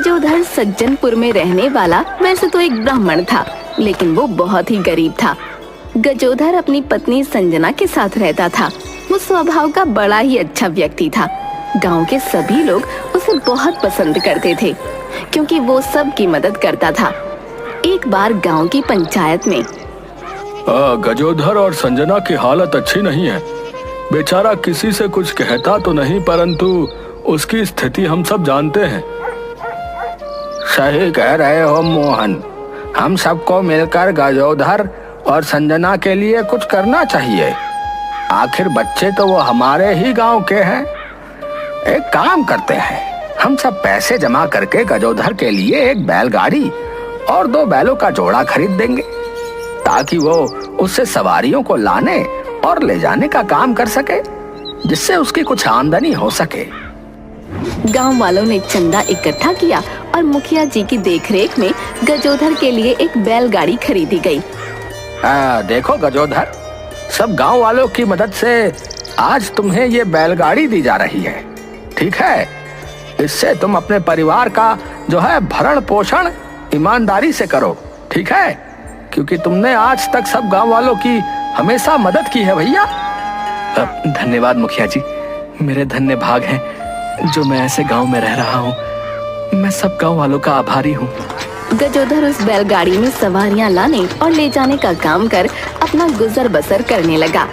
गजोधर सज्जनपुर में रहने वाला वैसे तो एक ब्राह्मण था, लेकिन वो बहुत ही गरीब था। गजोधर अपनी पत्नी संजना के साथ रहता था। वो स्वभाव का बड़ा ही अच्छा व्यक्ति था। गांव के सभी लोग उसे बहुत पसंद करते थे, क्योंकि वो सबकी मदद करता था। एक बार गांव की पंचायत में गजोधर और संजना की हालत अच्छी नहीं है। बेचारा किसी से कुछ कहता तो नहीं, परंतु उसकी स्थिति हम सब जानते हैं। सही कह रहे हो मोहन, हम सबको मिलकर गजोधर और संजना के लिए कुछ करना चाहिए। आखिर बच्चे तो वो हमारे ही गांव के हैं। एक काम करते हैं, हम सब पैसे जमा करके गजोधर के लिए एक बैलगाड़ी और 2 बैलों का जोड़ा खरीद देंगे, ताकि वो उससे सवारियों को लाने और ले जाने का काम कर सके, जिससे उसकी कुछ आमदनी हो सके। गांव वालों ने चंदा इकट्ठा किया और मुखिया जी की देखरेख में गजोधर के लिए एक बैलगाड़ी खरीदी गई। देखो गजोधर, सब गांव वालों की मदद से आज तुम्हें ये बैलगाड़ी दी जा रही है, ठीक है? इससे तुम अपने परिवार का जो है भरण पोषण ईमानदारी से करो, ठीक है? क्योंकि तुमने आज तक सब गांव वालों की हमेशा मदद की है भैया। धन्यवाद मुखिया जी, मेरे धन्य भाग हैं जो मैं ऐसे गांव में रह रहा हूँ। मैं सब गांव वालों का आभारी हूँ। गजोधर उस बैलगाड़ी में सवारियां लाने और ले जाने का काम कर अपना गुजर बसर करने लगा।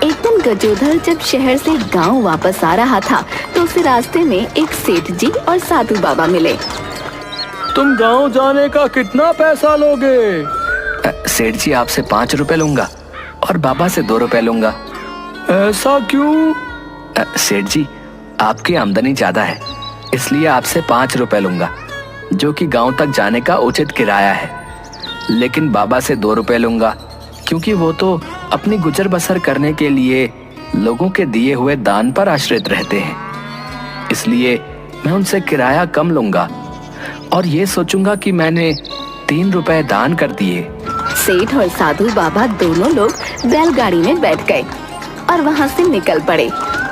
एक दिन गजोधर जब शहर से गांव वापस आ रहा था तो उसे रास्ते में एक सेठ जी और साधु बाबा मिले। तुम गांव जाने का कितना पैसा लोगे? सेठ जी आपसे 5 रुपए लूंगा और बाबा से 2 रुपए लूंगा। ऐसा क्यों? सेठ जी, आपकी आमदनी ज्यादा है, इसलिए आपसे 5 रुपए लूंगा, जो कि गांव तक जाने का उचित किराया है। लेकिन बाबा से 2 रुपए लूंगा, क्योंकि वो तो अपनी गुजर बसर करने के लिए लोगों के दिए हुए दान पर आश्रित रहते हैं। इसलिए मैं उनसे किराया कम लूंगा और ये सोचूंगा कि मैंने 3 रुपए दान कर दिए। सेठ और साधु बाबा दोनों लोग बैलगाड़ी में बैठ गए और वहाँ से निकल पड़े।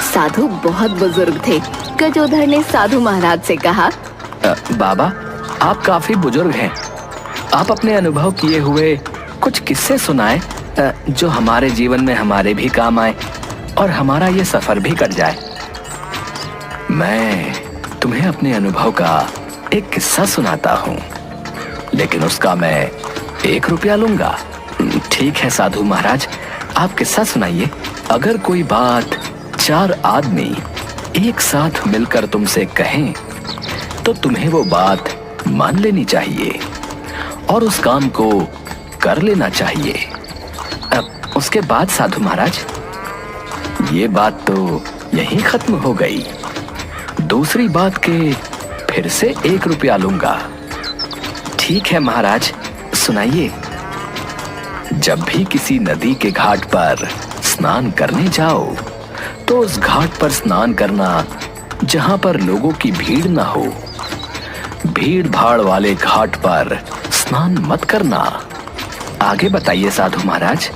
साधु बहुत बुजुर्ग थे। गजोधर ने साधु महाराज से कहा, बाबा, आप काफी बुजुर्ग हैं। आप अपने अनुभव किए हुए कुछ किस्से सुनाएं, जो हमारे जीवन में हमारे भी काम आए और हमारा ये सफर भी कट जाए। मैं तुम्हें अपने अनुभव का एक किस्सा सुनाता हूँ, लेकिन उसका मैं 1 रुपया लूंगा। ठीक है साधु महाराज, आप किस्सा सुनाइए। अगर कोई बात 4 आदमी एक साथ मिलकर तुमसे कहें तो तुम्हें वो बात मान लेनी चाहिए और उस काम को कर लेना चाहिए। अब उसके बाद साधु महाराज, ये बात तो यहीं खत्म हो गई। दूसरी बात के फिर से 1 रुपया लूंगा। ठीक है महाराज, सुनाइए। जब भी किसी नदी के घाट पर स्नान करने जाओ तो उस घाट पर स्नान करना जहां पर लोगों की भीड़ ना हो। भीड़ भाड़ वाले घाट पर स्नान मत करना। आगे बताइए साधु महाराज।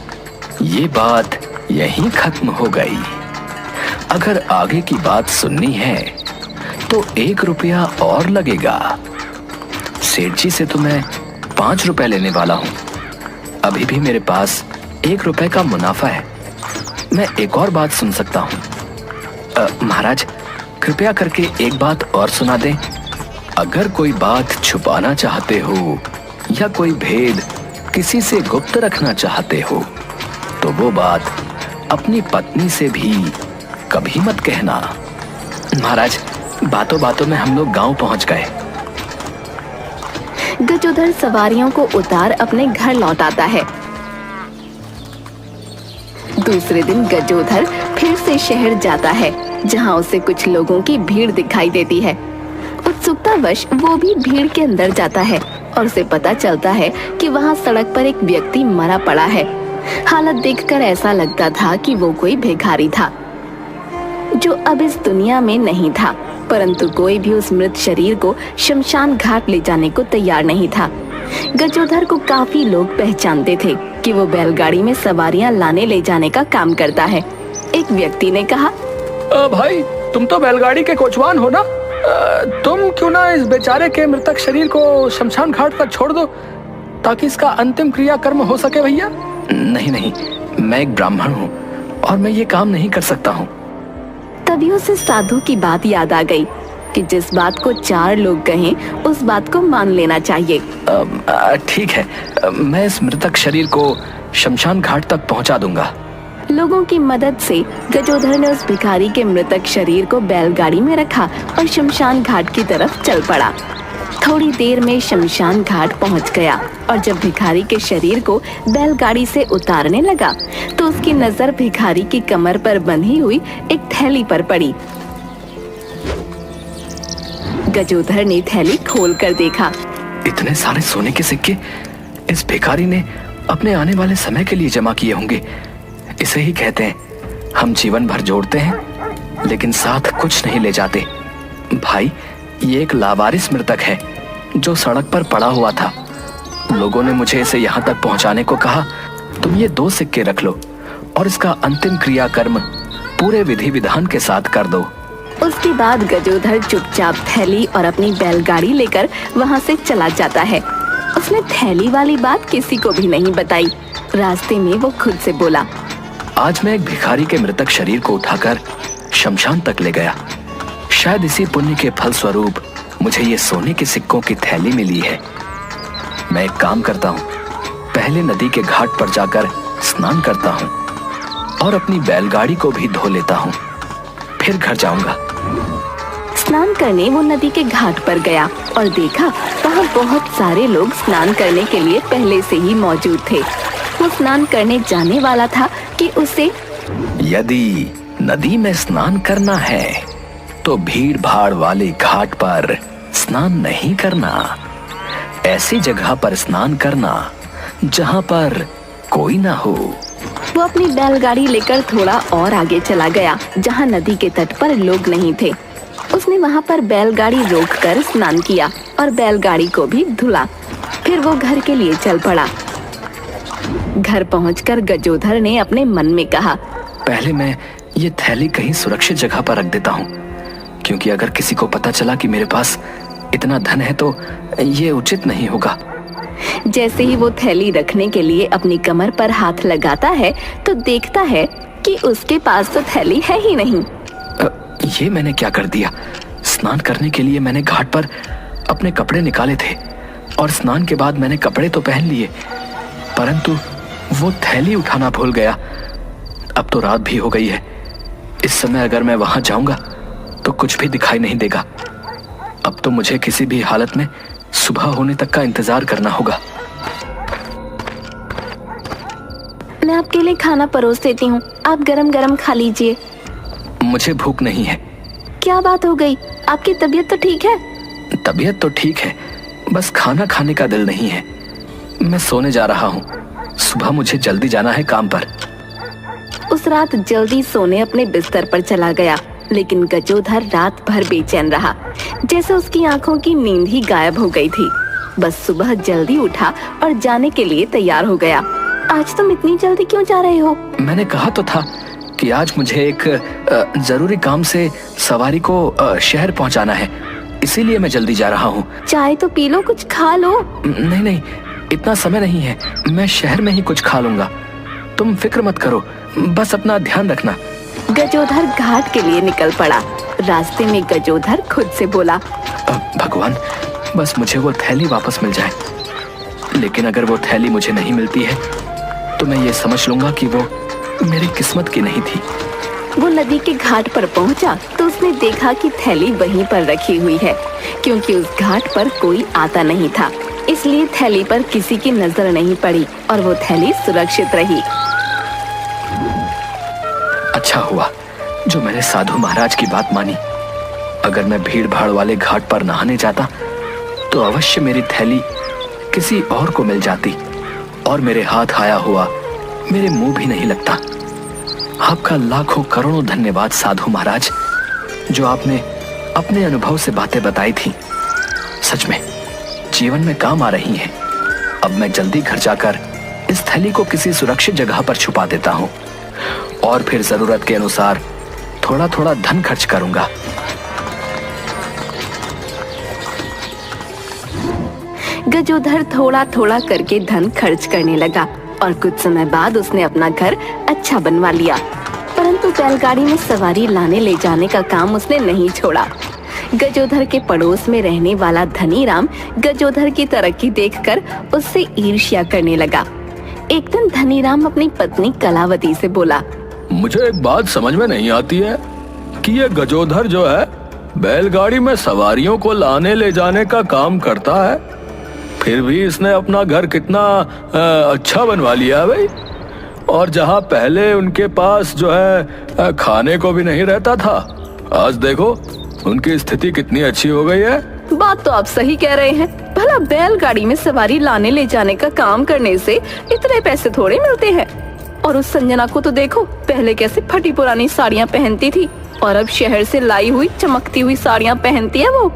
ये बात यहीं खत्म हो गई। अगर आगे की बात सुननी है तो 1 रुपया और लगेगा। सेठ जी से तो मैं 5 रुपए लेने वाला हूँ। अभी भी मेरे पास 1 रुपए का मुनाफा है। मैं एक और बात सुन सकता हूँ। महाराज, कृपया करके एक बात और सुना दें। अगर कोई बात छुपाना चाहते हो या कोई भेद किसी से गुप्त रखना चाहते हो तो वो बात अपनी पत्नी से भी कभी मत कहना। महाराज, बातों बातों में हम लोग गांव पहुंच गए। गजोधर सवारियों को उतार अपने घर लौट आता है। दूसरे दिन गजोधर फिर से शहर जाता है, जहां उसे कुछ लोगों की भीड़ दिखाई देती है। उत्सुकतावश वो भी भीड़ के अंदर जाता है और उसे पता चलता है कि वहां सड़क पर एक व्यक्ति मरा पड़ा है। हालत देखकर ऐसा लगता था कि वो कोई भिखारी था जो अब इस दुनिया में नहीं था, परंतु कोई भी उस मृत शरीर को शमशान घाट ले जाने को तैयार नहीं था। गजोधर को काफी लोग पहचानते थे कि वो बैलगाड़ी में सवारियां लाने ले जाने का काम करता है। एक व्यक्ति ने कहा, भाई, तुम तो बैलगाड़ी के कोचवान हो ना? तुम क्यों ना इस बेचारे के मृतक शरीर को शमशान घाट पर छोड़ दो ताकि इसका अंतिम क्रिया कर्म हो सके भैया। नहीं नहीं, मैं एक ब्राह्मण हूँ और मैं ये काम नहीं कर सकता हूँ। तभी उसे साधु की बात याद आ गई कि जिस बात को 4 लोग कहें उस बात को मान लेना चाहिए। ठीक है, मैं इस मृतक शरीर को शमशान घाट तक पहुँचा दूंगा। लोगों की मदद से गजोधर ने उस भिखारी के मृतक शरीर को बैलगाड़ी में रखा और शमशान घाट की तरफ चल पड़ा। थोड़ी देर में शमशान घाट पहुंच गया और जब भिखारी के शरीर को बैलगाड़ी से उतारने लगा तो उसकी नजर भिखारी की कमर पर बंधी हुई एक थैली पर पड़ी। गजोधर ने थैली खोलकर देखा। इतने सारे सोने के सिक्के इस भिखारी ने अपने आने वाले समय के लिए जमा किए होंगे। इसे ही कहते हैं हम जीवन भर जोड़ते हैं लेकिन साथ कुछ नहीं ले जाते। भाई, ये एक लावारिस मृतक है जो सड़क पर पड़ा हुआ था। लोगों ने मुझे इसे यहाँ तक पहुँचाने को कहा। तुम ये 2 सिक्के रख लो और इसका अंतिम क्रिया कर्म पूरे विधि विधान के साथ कर दो। उसके बाद गजोधर चुपचाप थैली और अपनी बैलगाड़ी लेकर वहाँ से चला जाता है। उसने थैली वाली बात किसी को भी नहीं बताई। रास्ते में वो खुद से बोला, आज मैं एक भिखारी के मृतक शरीर को उठाकर शमशान तक ले गया। शायद इसी पुण्य के फल स्वरूप मुझे ये सोने के सिक्कों की थैली मिली है। मैं एक काम करता हूँ, पहले नदी के घाट पर जाकर स्नान करता हूँ और अपनी बैलगाड़ी को भी धो लेता हूँ, फिर घर जाऊंगा। स्नान करने वो नदी के घाट पर गया और देखा वहाँ बहुत सारे लोग स्नान करने के लिए पहले से ही मौजूद थे। वो स्नान करने जाने वाला था कि उसे यदि नदी में स्नान करना है तो भीड़ भाड़ वाले घाट पर स्नान नहीं करना। ऐसी जगह पर स्नान करना जहाँ पर कोई ना हो। वो अपनी बैलगाड़ी लेकर थोड़ा और आगे चला गया जहाँ नदी के तट पर लोग नहीं थे। उसने वहाँ पर बैलगाड़ी रोककर स्नान किया और बैलगाड़ी को भी धुला। फिर वो घर के लिए चल पड़ा। घर पहुंचकर गजोधर ने अपने मन में कहा, पहले मैं ये थैली कहीं सुरक्षित जगह पर रख देता हूँ, क्योंकि अगर किसी को पता चला कि मेरे पास इतना धन है तो ये उचित नहीं होगा। जैसे ही वो थैली रखने के लिए अपनी कमर पर हाथ लगाता है तो देखता है कि उसके पास तो थैली है ही नहीं। ये मैंने क्या कर दिया? स्नान करने के लिए मैंने घाट पर अपने कपड़े निकाले थे और स्नान के बाद मैंने कपड़े तो पहन लिए, परंतु वो थैली उठाना भूल गया। अब तो रात भी हो गई है। इस समय अगर मैं वहां जाऊंगा तो कुछ भी दिखाई नहीं देगा। अब तो मुझे किसी भी हालत में सुबह होने तक का इंतजार करना होगा। मैं आपके लिए खाना परोस देती हूँ, आप गरम गरम खा लीजिए। मुझे भूख नहीं है। क्या बात हो गई? आपकी तबीयत तो ठीक है? तबीयत तो ठीक है, बस खाना खाने का दिल नहीं है। मैं सोने जा रहा हूँ, सुबह मुझे जल्दी जाना है काम पर। उस रात जल्दी सोने अपने बिस्तर पर चला गया, लेकिन गजोधर रात भर बेचैन रहा, जैसे उसकी आंखों की नींद ही गायब हो गई थी। बस सुबह जल्दी उठा और जाने के लिए तैयार हो गया। आज तुम इतनी जल्दी क्यों जा रहे हो? मैंने कहा तो था कि आज मुझे एक जरूरी काम से सवारी को शहर पहुंचाना है, इसीलिए मैं जल्दी जा रहा हूँ। चाय तो पी लो, कुछ खा लो। नहीं नहीं, इतना समय नहीं है, मैं शहर में ही कुछ खा लूंगा। तुम फिक्र मत करो, बस अपना ध्यान रखना। गजोधर घाट के लिए निकल पड़ा। रास्ते में गजोधर खुद से बोला, भगवान, बस मुझे वो थैली वापस मिल जाए। लेकिन अगर वो थैली मुझे नहीं मिलती है तो मैं ये समझ लूंगा कि वो मेरी किस्मत की नहीं थी। वो नदी के घाट पर पहुंचा तो उसने देखा कि थैली वहीं पर रखी हुई है, क्योंकि उस घाट पर कोई आता नहीं था, इसलिए थैली पर किसी की नजर नहीं पड़ी और वो थैली सुरक्षित रही। अच्छा हुआ जो मैंने साधु महाराज की बात मानी। अगर मैं भीड़ भाड़ वाले घाट पर नहाने जाता तो अवश्य मेरी थैली किसी और को मिल जाती और मेरे हाथ आया हुआ मेरे मुंह भी नहीं लगता। आपका लाखों करोड़ों धन्यवाद साधु महाराज, जो आपने अपने अनुभव से बातें बताई थी, सच में जीवन में काम आ रही हैं। अब मैं जल्दी घर जाकर इस थैली को किसी सुरक्षित जगह पर छुपा देता हूँ और फिर जरूरत के अनुसार थोड़ा थोड़ा धन खर्च करूंगा। गजोधर थोड़ा थोड़ा करके धन खर्च करने लगा और कुछ समय बाद उसने अपना घर अच्छा बनवा लिया। परंतु बैलगाड़ी में सवारी लाने ले जाने का काम उसने नहीं छोड़ा। गजोधर के पड़ोस में रहने वाला धनीराम गजोधर की तरक्की देखकर उससे ईर्ष्या करने लगा। एक दिन धनीराम अपनी पत्नी कलावती से बोला, मुझे एक बात समझ में नहीं आती है कि ये गजोधर जो है बैलगाड़ी में सवारियों को लाने ले जाने का काम करता है, फिर भी इसने अपना घर कितना अच्छा बनवा लिया है भाई। और जहाँ पहले उनके पास जो है खाने को भी नहीं रहता था, आज देखो उनकी स्थिति कितनी अच्छी हो गई है। बात तो आप सही कह रहे हैं। भला बैलगाड़ी में सवारी लाने ले जाने का काम करने से इतने पैसे थोड़े मिलते हैं। और उस संजना को तो देखो, पहले कैसे फटी पुरानी साड़ियाँ पहनती थी और अब शहर से लाई हुई चमकती हुई साड़ियाँ पहनती है वो।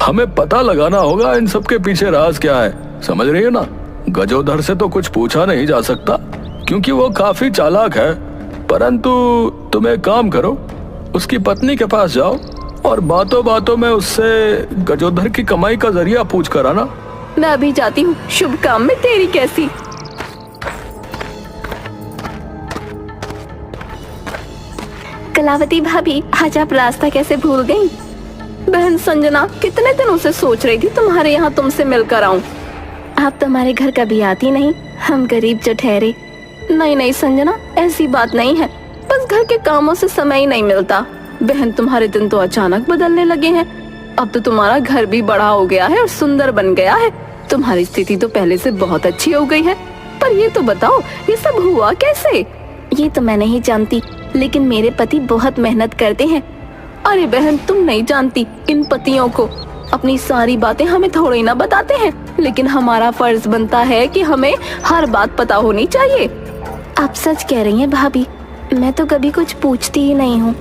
हमें पता लगाना होगा इन सब के पीछे राज क्या है, समझ रही है ना। गजोधर से तो कुछ पूछा नहीं जा सकता क्योंकि वो काफी चालाक है। परंतु तुम एक काम करो, उसकी पत्नी के पास जाओ और बातों बातों में उससे गजोधर की कमाई का जरिया पूछ कर आना। मैं अभी जाती हूँ, शुभ काम में तेरी कैसी। कलावती भाभी, आज आप रास्ता कैसे भूल गयी? बहन संजना, कितने दिनों से सोच रही थी तुम्हारे यहाँ तुमसे मिलकर आऊं। आप तो हमारे घर कभी आती नहीं, हम गरीब जो ठहरे। नहीं संजना, ऐसी बात नहीं है, बस घर के कामों से समय ही नहीं मिलता। बहन, तुम्हारे दिन तो अचानक बदलने लगे हैं। अब तो तुम्हारा घर भी बड़ा हो गया है और सुंदर बन गया है। तुम्हारी स्थिति तो पहले से बहुत अच्छी हो गई है। पर ये तो बताओ, ये सब हुआ कैसे? ये तो मैं नहीं जानती, लेकिन मेरे पति बहुत मेहनत करते हैं। अरे बहन, तुम नहीं जानती इन पतियों को। अपनी सारी बातें हमें थोड़ी ना बताते हैं, लेकिन हमारा फर्ज बनता है कि हमें हर बात पता होनी चाहिए। आप सच कह रही हैं भाभी, मैं तो कभी कुछ पूछती ही नहीं हूँ।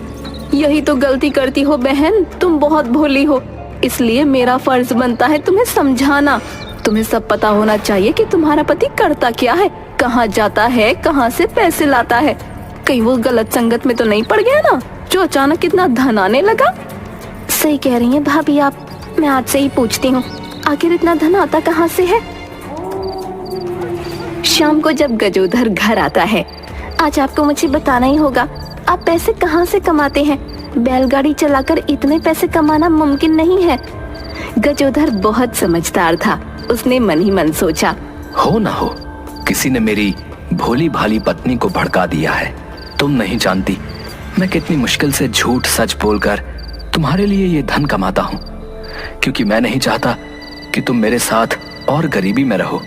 यही तो गलती करती हो बहन, तुम बहुत भोली हो। इसलिए मेरा फर्ज बनता है तुम्हें समझाना। तुम्हें सब पता होना चाहिए कि तुम्हारा पति करता क्या है, कहाँ जाता है, कहाँ से पैसे लाता है। कहीं वो गलत संगत में तो नहीं पड़ गया ना, जो अचानक इतना धन आने लगा। सही कह रही हैं भाभी आप, मैं आज से ही पूछती हूँ, आखिर इतना धन आता कहाँ से है। शाम को जब गजोधर घर आता है, आज आपको मुझे बताना ही होगा, आप पैसे कहाँ से कमाते हैं? बैलगाड़ी चलाकर इतने पैसे कमाना मुमकिन नहीं है। गजोधर बहुत समझदार था, उसने मन ही मन सोचा, हो ना हो, किसी ने मेरी भोली भाली पत्नी को भड़का दिया है। तुम नहीं जानती मैं कितनी मुश्किल से झूठ सच बोलकर तुम्हारे लिए ये धन कमाता हूँ, क्योंकि मैं नहीं चाहता कि तुम मेरे साथ और गरीबी में रहो।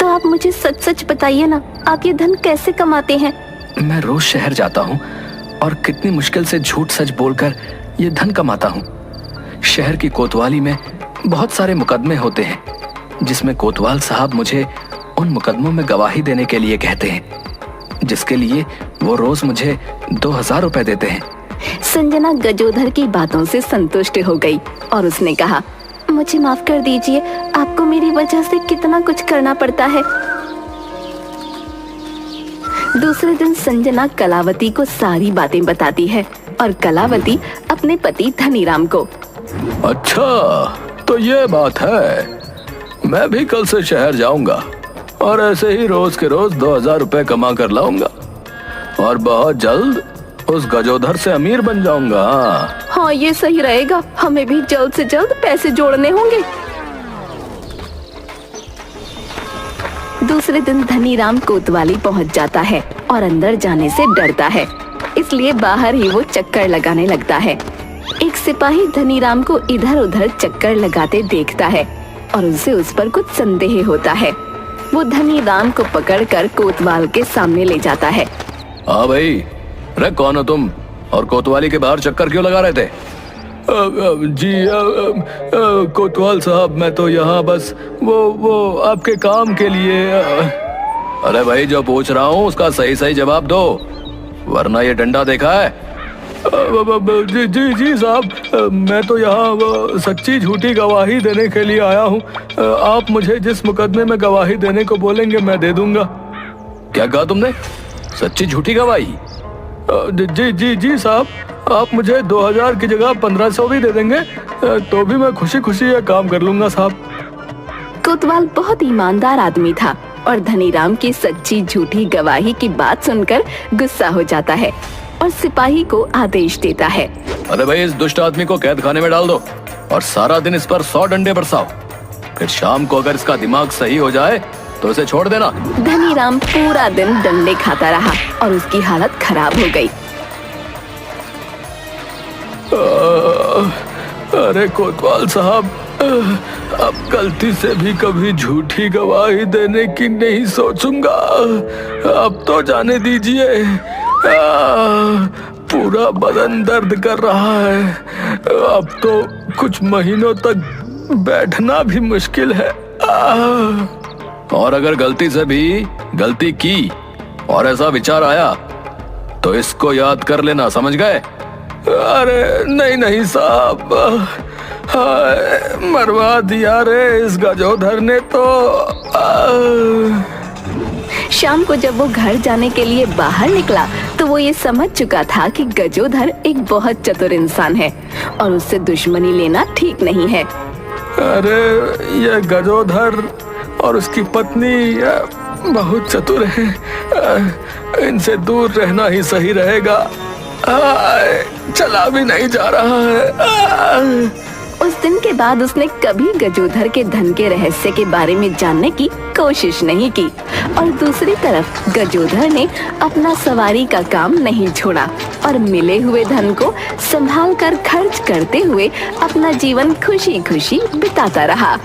तो आप मुझे सच सच बताइए ना, आप ये धन कैसे कमाते हैं? मैं रोज शहर जाता हूँ और कितनी मुश्किल से झूठ सच बोलकर ये धन कमाता हूँ। शहर की कोतवाली में बहुत सारे मुकदमे होते हैं, जिसमें कोतवाल साहब मुझे उन मुकदमों में गवाही देने के लिए कहते हैं, जिसके लिए वो रोज मुझे 2000 रुपए देते हैं। संजना गजोधर की बातों से संतुष्ट हो गई और उसने कहा, मुझे माफ कर दीजिए, आपको मेरी वजह से कितना कुछ करना पड़ता है। दूसरे दिन संजना कलावती को सारी बातें बताती है और कलावती अपने पति धनीराम को। अच्छा, तो ये बात है, मैं भी कल से शहर जाऊंगा और ऐसे ही रोज के रोज 2000 रुपए कमा कर लाऊंगा और बहुत जल्द उस गजोधर से अमीर बन जाऊंगा। हाँ, ये सही रहेगा, हमें भी जल्द से जल्द पैसे जोड़ने होंगे। दूसरे दिन धनीराम कोतवाली पहुंच जाता है और अंदर जाने से डरता है, इसलिए बाहर ही वो चक्कर लगाने लगता है। एक सिपाही धनीराम को इधर उधर चक्कर लगाते देखता है और उसे उस पर कुछ संदेह होता है। वो धनीराम को पकड़कर कोतवाल के सामने ले जाता है। हाँ भाई, अरे कौन हो तुम और कोतवाली के बाहर चक्कर क्यों लगा रहे थे? जी कोतवाल साहब, मैं तो यहाँ बस वो आपके काम के लिए। अरे भाई, जो पूछ रहा हूँ उसका सही सही जवाब दो, वरना ये डंडा देखा है? जी साहब, मैं तो यहाँ सच्ची झूठी गवाही देने के लिए आया हूँ। आप मुझे जिस मुकदमे में गवाही देने को बोलेंगे मैं दे दूंगा। क्या कहा तुमने? सच्ची झूठी गवाही? जी साहब, आप मुझे 2000 की जगह 1500 भी दे देंगे तो भी मैं खुशी खुशी ये काम कर लूंगा साहब। कोतवाल बहुत ईमानदार आदमी था और धनीराम की सच्ची झूठी गवाही की बात सुनकर गुस्सा हो जाता है और सिपाही को आदेश देता है। अरे भाई, इस दुष्ट आदमी को कैद खाने में डाल दो और सारा दिन इस पर 100 डंडे बरसाओ। फिर शाम को अगर इसका दिमाग सही हो जाए तो इसे छोड़ देना। धनीराम पूरा दिन डंडे खाता रहा और उसकी हालत खराब हो गई। अरे कोतवाल साहब, अब गलती से भी कभी झूठी गवाही देने की नहीं सोचूंगा। अब तो जाने दीजिए। पूरा बदन दर्द कर रहा है। अब तो कुछ महीनों तक बैठना भी मुश्किल है। और अगर गलती से भी गलती की और ऐसा विचार आया तो इसको याद कर लेना, समझ गए? अरे नहीं साहब, मरवा दिया रे इस गजोधर ने तो। शाम को जब वो घर जाने के लिए बाहर निकला तो वो ये समझ चुका था कि गजोधर एक बहुत चतुर इंसान है और उससे दुश्मनी लेना ठीक नहीं है। अरे ये गजोधर और उसकी पत्नी बहुत चतुर है, इनसे दूर रहना ही सही रहेगा। चला भी नहीं जा रहा है। उस दिन के बाद उसने कभी गजोधर के धन के रहस्य के बारे में जानने की कोशिश नहीं की और दूसरी तरफ गजोधर ने अपना सवारी का काम नहीं छोड़ा और मिले हुए धन को संभाल कर खर्च करते हुए अपना जीवन खुशी खुशी बिताता रहा।